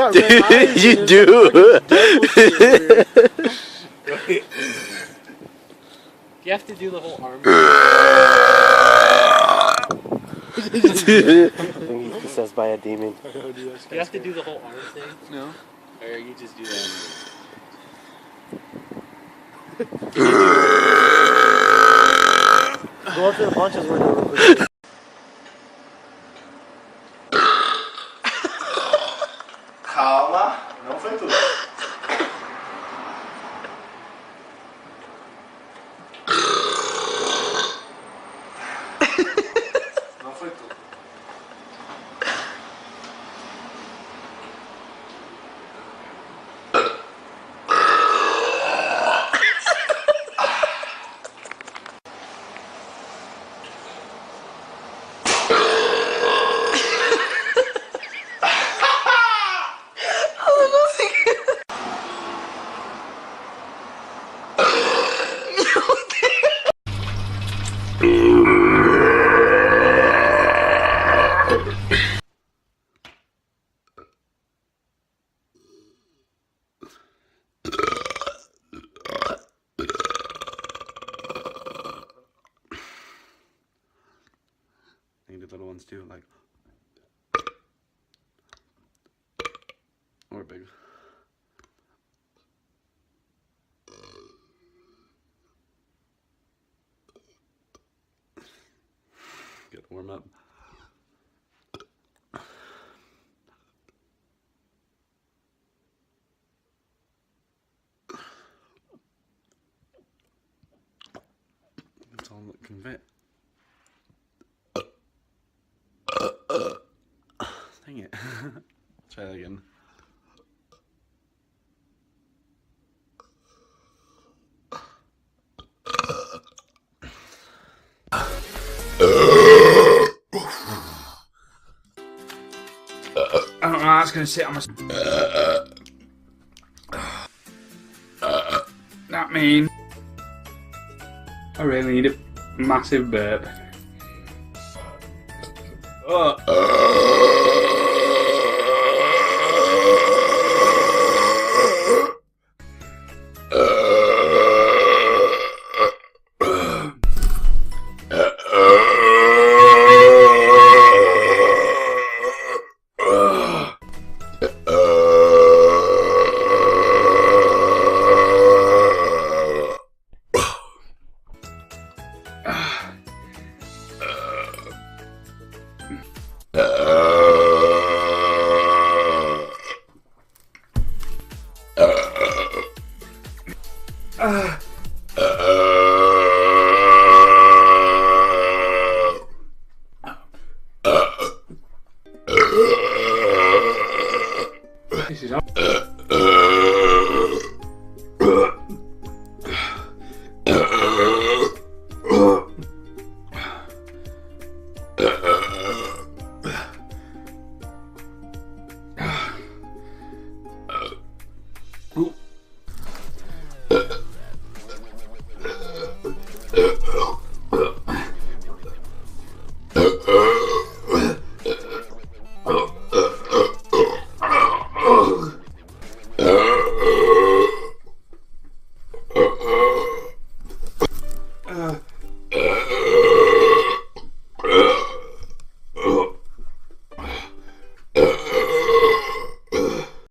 got red eyes. You do. You have to do the whole arm. I think he's possessed by a demon. You have to do the whole arm thing? No. Or you just do that? Go up to the punches window. Calma, não foi tudo. Não foi tudo. I think the little ones too, like, or big. Get warm up. It's all that can fit. Dang it. Try that again. I don't know how it's going to sit on my... That mean... I really need a massive burp. This is up.